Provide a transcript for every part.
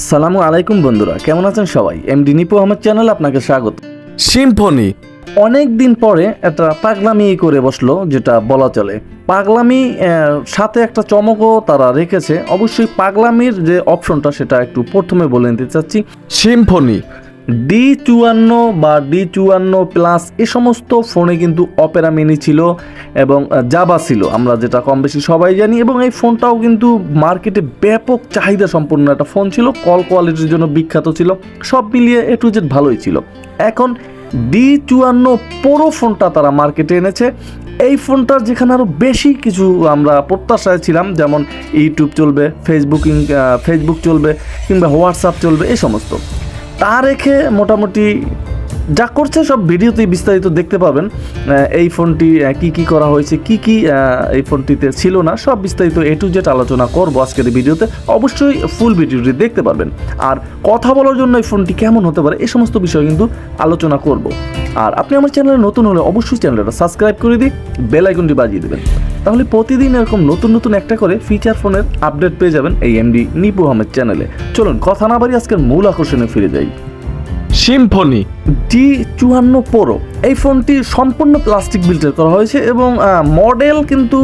আসসালামু আলাইকুম বন্ধুরা, কেমন আছেন সবাই? এমডি নিপু আহমেদ চ্যানেলে আপনাকে স্বাগত। সিম্ফনি অনেক দিন পরে একটা পাগলামি করে বসলো, যেটা বলা চলে পাগলামি সাথে একটা চমকও তারা রেখেছে। অবশ্যই পাগলামির যে অপশনটা সেটা একটু প্রথমে বলে নিতে চাচ্ছি। সিম্ফনি D54 বা D54 প্লাস এ সমস্ত ফোনে কিন্তু অপেরা মিনি ছিল এবং জাভা ছিল, আমরা যেটা কম বেশি সবাই জানি। এবং এই ফোনটাও কিন্তু মার্কেটে ব্যাপক চাহিদা সম্পন্ন একটা ফোন ছিল, কল কোয়ালিটির জন্য বিখ্যাত ছিল, সব মিলিয়ে A to Z ভালোই ছিল। এখন D54 ফোনটা তারা মার্কেটে এনেছে। এই ফোনটার যেখানে আরও বেশি কিছু আমরা প্রত্যাশায় ছিলাম, যেমন ইউটিউব চলবে, ফেসবুক চলবে, কিংবা হোয়াটসঅ্যাপ চলবে, এই সমস্ত তা রেখে মোটামুটি যা করছে সব ভিডিওতেই বিস্তারিত দেখতে পাবেন। এই ফোনটি কি করা হয়েছে, কি এই ফোনটিতে ছিল না, সব বিস্তারিত A to Z আলোচনা করবো আজকের এই ভিডিওতে। অবশ্যই ফুল ভিডিওটি দেখতে পারবেন। আর কথা বলার জন্য এই ফোনটি কেমন হতে পারে এই সমস্ত বিষয় কিন্তু আলোচনা করব। আর আপনি আমার চ্যানেলে নতুন হলে অবশ্যই চ্যানেলটা সাবস্ক্রাইব করে দিই, বেল আইকনটি বাজিয়ে দেবেন, তাহলে প্রতিদিন এরকম নতুন একটা করে ফিচার ফোনের আপডেট পেয়ে যাবেন এই এমডি নিপু আহমেদ চ্যানেলে। চলুন কথা না বাড়ি আজকের মূল আকর্ষণে ফিরে যাই। সিম্ফনি D54 Pro এই ফোনটি সম্পূর্ণ প্লাস্টিক বিল্টের করা হয়েছে এবং মডেল কিন্তু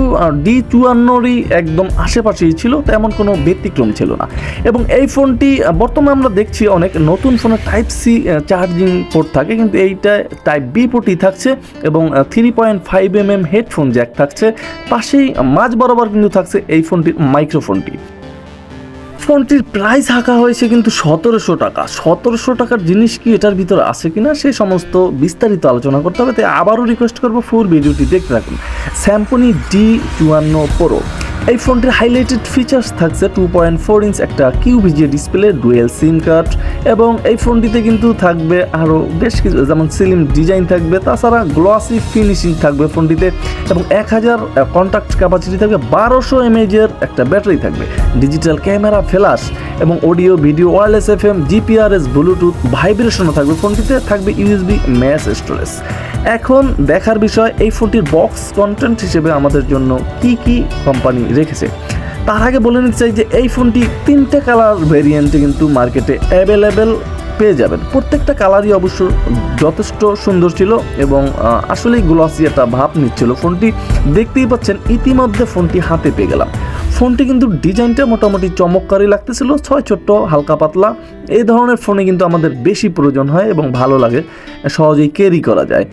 D54-রই একদম আশেপাশেই ছিল, তেমন কোনো ব্যতিক্রম ছিল না। এবং এই ফোনটি বর্তমানে আমরা দেখছি অনেক নতুন ফোনে টাইপ সি চার্জিং পোর্ট থাকে, কিন্তু এইটা টাইপ বি পোর্টই থাকছে এবং 3.5mm হেডফোন জ্যাক থাকছে। পাশেই মাঝ বরাবর কিন্তু থাকছে এই ফোনটির মাইক্রোফোনটি। ফোনটির প্রাইস হাঁকা হয়েছে কিন্তু 1700 টাকা। 1700 টাকার জিনিস কি এটার ভিতরে আছে কিনা সেই সমস্ত বিস্তারিত আলোচনা করতে হবে, তাই আবারও রিকোয়েস্ট করবো ফুল ভিডিওটি দেখতে রাখুন। সিম্ফনি D54 Pro এই ফোনটির হাইলাইটেড ফিচার্স থাকছে 2.4 ইঞ্চ একটা কিউভিজিএ ডিসপ্লে, ডুয়েল সিম কার্ড, এবং এই ফোনটিতে কিন্তু থাকবে আরও বেশ কিছু, যেমন স্লিম ডিজাইন থাকবে, তাছাড়া গ্লসি ফিনিশিং থাকবে ফোনটিতে, এবং 1000 কন্ট্যাক্ট ক্যাপাসিটি থাকবে, 1200 mAh একটা ব্যাটারি থাকবে, ডিজিটাল ক্যামেরা, ফ্ল্যাশ এবং audio video, wireless FM, GPRS, Bluetooth, ভাইব্রেশনও থাকবে ফোনটিতে, থাকবে ইউএসবি ম্যাস স্টোরেজ। এখন দেখার বিষয় এই ফোনটির বক্স কন্টেন্ট হিসেবে আমাদের জন্য কি কোম্পানি রেখেছে। তার আগে বলে নিতে চাই যে এই ফোনটি 3টে কালার ভেরিয়েন্টে কিন্তু মার্কেটে অ্যাভেলেবেল পেয়ে যাবেন। প্রত্যেকটা কালারই অবশ্য যথেষ্ট সুন্দর ছিল এবং আসলেই গ্লসি একটা ভাব নিচ্ছিল ফোনটি। দেখতেই পাচ্ছেন ইতিমধ্যে ফোনটি হাতে পেয়ে গেলাম। ফোনটি কিন্তু ডিজাইনটা মোটামুটি চমৎকারই লাগতেছিল, ছোট্ট হালকা পাতলা। এই ধরনের ফোনে কিন্তু আমাদের বেশি প্রয়োজন হয় এবং ভালো লাগে, সহজেই ক্যারি করা যায়।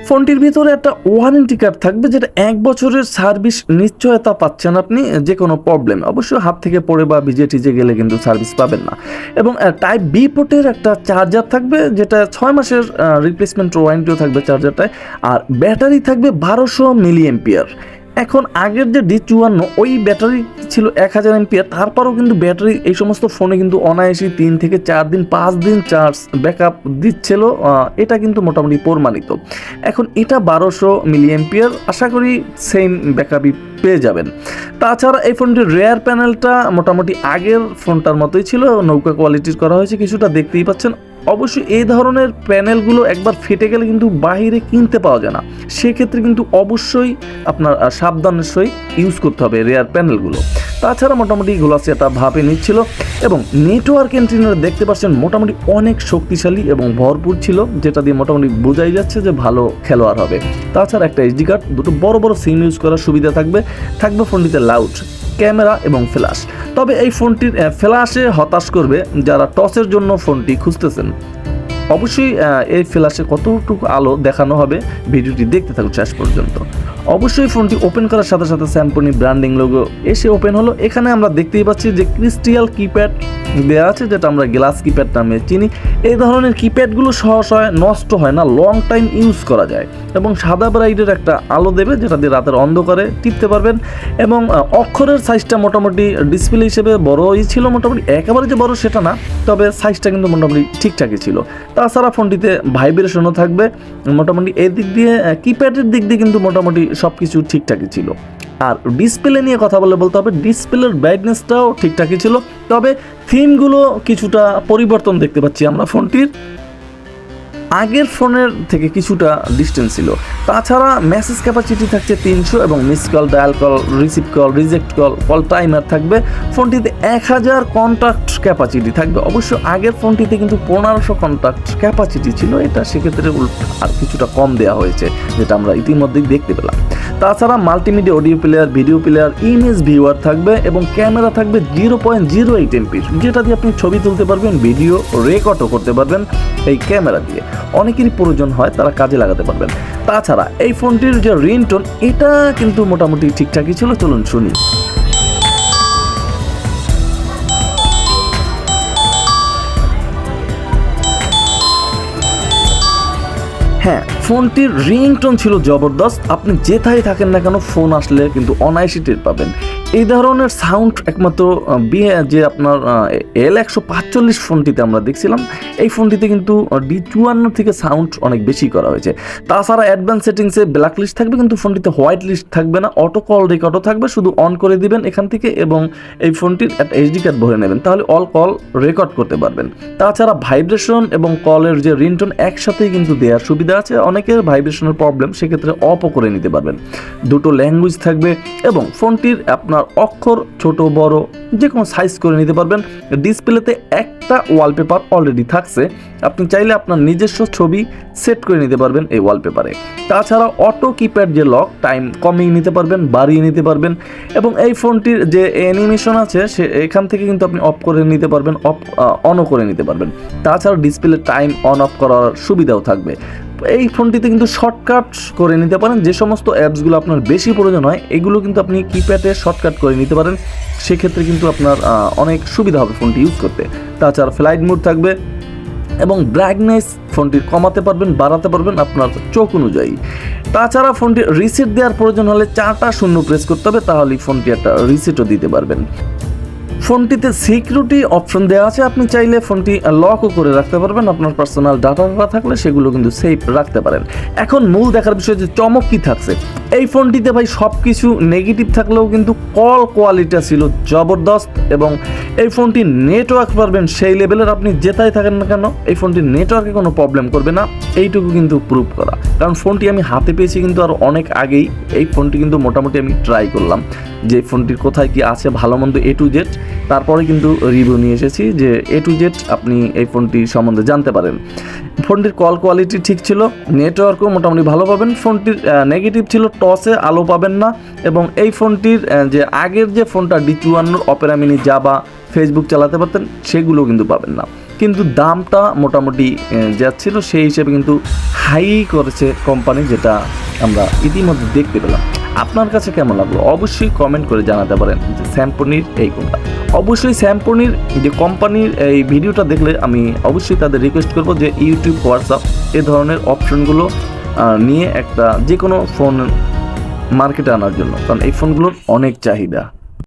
ফোনটির ভিতরে একটা ওয়ারেন্টি কার্ড থাকবে, যেটা 1 বছরের সার্ভিস নিশ্চয়তা পাচ্ছেন আপনি যে কোনো প্রবলেমে। অবশ্যই হাত থেকে পড়ে বা ভিজে গেলে কিন্তু সার্ভিস পাবেন না। এবং টাইপ বি পোর্টের একটা চার্জার থাকবে, যেটা 6 মাসের রিপ্লেসমেন্ট ওয়ারেন্টিও থাকবে চার্জারটায়। আর ব্যাটারি থাকবে 1200 mAh। এখন আগের যে D54 ওই ব্যাটারি ছিল 1000 mAh, তারপরও কিন্তু ব্যাটারি এই সমস্ত ফোনে কিন্তু অনায়াসই 3 থেকে 4 দিন 5 দিন চার্জ ব্যাকআপ দিচ্ছিল, এটা কিন্তু মোটামুটি প্রমাণিত। এখন এটা 1200 mAh, আশা করি সেম ব্যাকআপই পেয়ে যাবেন। তাছাড়া এই ফোনটির রেয়ার প্যানেলটা মোটামুটি আগের ফোনটার মতোই ছিল, নৌকা কোয়ালিটির করা হয়েছে, কিছুটা দেখতেই পাচ্ছেন। অবশ্যই এই ধরনের প্যানেলগুলো একবার ফেটে গেলে কিন্তু বাইরে কিনতে পাওয়া যায় না, সেক্ষেত্রে কিন্তু অবশ্যই আপনার সাবধানের সহিত ইউজ করতে হবে রেয়ার প্যানেলগুলো। তাছাড়া মোটামুটি গ্লসি একটা ভাবে নিচ্ছিল এবং নেটওয়ার্ক এন্ট্রিনার দেখতে পাচ্ছেন মোটামুটি অনেক শক্তিশালী এবং ভরপুর ছিল, যেটা দিয়ে মোটামুটি বোঝাই যাচ্ছে যে ভালো খেলোয়াড় হবে। তাছাড়া একটা SD কার্ড, দুটো বড় সিম ইউজ করার সুবিধা থাকবে ফোনটিতে লাউড ক্যামেরা এবং ফ্ল্যাশ। তবে এই ফোনটির ফ্ল্যাশে হতাশ করবে যারা টসের জন্য ফোনটি খুঁজতেছেন। অবশ্যই এই ফ্ল্যাশে কতটুকু আলো দেখানো হবে ভিডিওটি দেখতে থাকুন শেষ পর্যন্ত। অবশ্যই ফোনটি ওপেন করার সাথে সাথে সিম্ফনি ব্র্যান্ডিং লোগো এসে ওপেন হলো। এখানে আমরা দেখতেই পাচ্ছি যে ক্রিস্টাল কিপ্যাড দেওয়া আছে, যেটা আমরা গ্লাস কিপ্যাড নামে চিনি। এই ধরনের কিপ্যাডগুলো সহজে নষ্ট হয় না, লং টাইম ইউজ করা যায় এবং সাদা ব্রাইটের একটা আলো দেবে, যেটা দিয়ে রাতের অন্ধকারে টিপতে পারবেন। এবং অক্ষরের সাইজটা মোটামুটি ডিসপ্লে হিসেবে বড়ই ছিল, মোটামুটি একেবারে যে বড় সেটা না, তবে সাইজটা কিন্তু মোটামুটি ঠিকঠাকই ছিল। তাছাড়া ফোনটিতে ভাইব্রেশনও থাকবে মোটামুটি। এই দিক দিয়ে কিপ্যাডের দিক দিয়ে কিন্তু মোটামুটি সব কিছু ঠিকঠাকই ছিল। আর ডিসপ্লে নিয়ে কথা বলতে হবে, ডিসপ্লের ব্রাইটনেসটাও ঠিকঠাকই ছিল, তবে থিমগুলো কিছুটা পরিবর্তন দেখতে পাচ্ছি আমরা ফোনটির। আগের ফোনের থেকে কিছুটা ডিস্টেন্স ছিল। তাছাড়া মেসেজ ক্যাপাসিটি থাকছে 300 এবং miss call, dial call, receive call, reject call, call timer থাকবে। ফোনটিতে 1000 কন্ট্যাক্ট ক্যাপাসিটি থাকবে। অবশ্য আগের ফোনটিতে কিন্তু 1500 কন্ট্যাক্ট ক্যাপাসিটি ছিল, এটা সেক্ষেত্রে আর কিছুটা কম দেওয়া হয়েছে, যেটা আমরা ইতিমধ্যেই দেখতে পেলাম। তাছাড়া multimedia audio player, video player, image viewer থাকবে এবং ক্যামেরা থাকবে 0.08 MP, যেটা দিয়ে আপনি ছবি তুলতে পারবেন, ভিডিও রেকর্ডও করতে পারবেন এই ক্যামেরা দিয়ে। অনেকেরই প্রয়োজন হয়, তারা কাজে লাগাতে পারবেন। তাছাড়া এই ফোনটির যে রিংটোন, এটা কিন্তু মোটামুটি ঠিকঠাকই ছিল। চলুন শুনি। হ্যাঁ, ফোনটির রিংটোন ছিল জবরদস্ত। আপনি যেথায় থাকেন না কেন, ফোন আসলে কিন্তু অনায়াসই টের পাবেন। এই ধরনের সাউন্ড একমাত্র যে আপনার L145 ফোনটিতে আমরা দেখছিলাম, এই ফোনটিতে কিন্তু D52 থেকে সাউন্ড অনেক বেশি করা হয়েছে। তাছাড়া অ্যাডভান্স সেটিংসে ব্ল্যাক লিস্ট থাকবে, কিন্তু ফোনটিতে হোয়াইট লিস্ট থাকবে না। অটো কল রেকর্ডও থাকবে, শুধু অন করে দিবেন এখান থেকে এবং এই ফোনটির একটা SD কার্ড ভরে নেবেন, তাহলে অল কল রেকর্ড করতে পারবেন। তাছাড়া ভাইব্রেশন এবং কলের যে রিংটোন একসাথেই কিন্তু দেওয়ার সুবিধা আছে। অনেকের ভাইব্রেশনের প্রবলেম, সেক্ষেত্রে অফও করে নিতে পারবেন। দুটো ল্যাঙ্গুয়েজ থাকবে এবং ফোনটির আপনার অক্ষর ছোট বড় যে কোনো সাইজ করে নিতে পারবেন। ডিসপ্লেতে একটা ওয়ালপেপার অলরেডি থাকছে, আপনি চাইলে আপনার নিজস্ব ছবি সেট করে নিতে পারবেন এই ওয়ালপেপারে। তাছাড়া অটো কিপ্যাড যে লক, টাইম কমিয়ে নিতে পারবেন, বাড়িয়ে নিতে পারবেন এবং এই ফোনটির যে অ্যানিমেশন আছে সে এখান থেকে কিন্তু আপনি অফ করে নিতে পারবেন, অনও করে নিতে পারবেন। তাছাড়া ডিসপ্লে টাইম অন অফ করার সুবিধাও থাকবে। এই ফোনটিতে কিন্তু শর্টকাট করে নিতে পারেন, যে সমস্ত অ্যাপসগুলো আপনার বেশি প্রয়োজন হয় এগুলো কিন্তু আপনি কিপ্যাডে শর্টকাট করে নিতে পারেন। সেক্ষেত্রে কিন্তু আপনার অনেক সুবিধা হবে ফোনটি ইউজ করতে। তাছাড়া ফ্লাইট মোড থাকবে এবং ব্রাইটনেস ফোনটির কমাতে পারবেন, বাড়াতে পারবেন আপনার চোখ অনুযায়ী। তাছাড়া ফোনটি রিসেট দেওয়ার প্রয়োজন হলে 4টা শূন্য প্রেস করতে হবে, তাহলেই ফোনটি একটা রিসেটও দিতে পারবেন। ফোনটিতে সিকিউরিটি অপশন দেওয়া আছে, আপনি চাইলে ফোনটি লকও করে রাখতে পারবেন। আপনার পার্সোনাল ডাটা থাকলে সেগুলো কিন্তু সেভ রাখতে পারেন। এখন মূল দেখার বিষয় যে চমক কী থাকছে এই ফোনটিতে। ভাই সব কিছু নেগেটিভ থাকলেও কিন্তু কল কোয়ালিটি ছিল জবরদস্ত এবং এই ফোনটি নেটওয়ার্ক পারবেন সেই লেভেলের। আপনি যেটাই থাকেন না কেন এই ফোনটির নেটওয়ার্কে কোনো প্রবলেম করবে না, এইটুকু কিন্তু প্রুভ করা। কারণ ফোনটি আমি হাতে পেয়েছি কিন্তু আর অনেক আগেই। এই ফোনটি কিন্তু মোটামুটি আমি ট্রাই করলাম যে ফোনটির কোথায় কি আছে ভালো মন্দ A to Z, তারপরে কিন্তু রিভিউ নিয়ে এসেছি যে A to Z আপনি এই ফোনটি সম্বন্ধে জানতে পারেন। ফোনটির কল কোয়ালিটি ঠিক ছিল, নেটওয়ার্কও মোটামুটি ভালো পাবেন। ফোনটির নেগেটিভ ছিল টসে আলো পাবেন না এবং এই ফোনটির যে আগের যে ফোনটা D52 Opera mini, Java, Facebook চালাতে পারতেন, সেগুলো কিন্তু পাবেন না। কিন্তু দামটা মোটামুটি যা ছিল সেই হিসেবে কিন্তু হাই করেছে কোম্পানি, যেটা আমরা ইতিমধ্যে দেখতে পেলাম। আপনার কাছে কেমন লাগলো অবশ্যই কমেন্ট করে জানাতে পারেন যে স্যামসংয়ের এই কোনটা। অবশ্যই স্যামসংয়ের যে কোম্পানির এই ভিডিওটা দেখলে আমি অবশ্যই তাদের রিকোয়েস্ট করব যে ইউটিউব, হোয়াটসঅ্যাপ এ ধরনের অপশনগুলো নিয়ে একটা যে কোনো ফোন মার্কেটে আনার জন্য, কারণ এই ফোনগুলোর অনেক চাহিদা।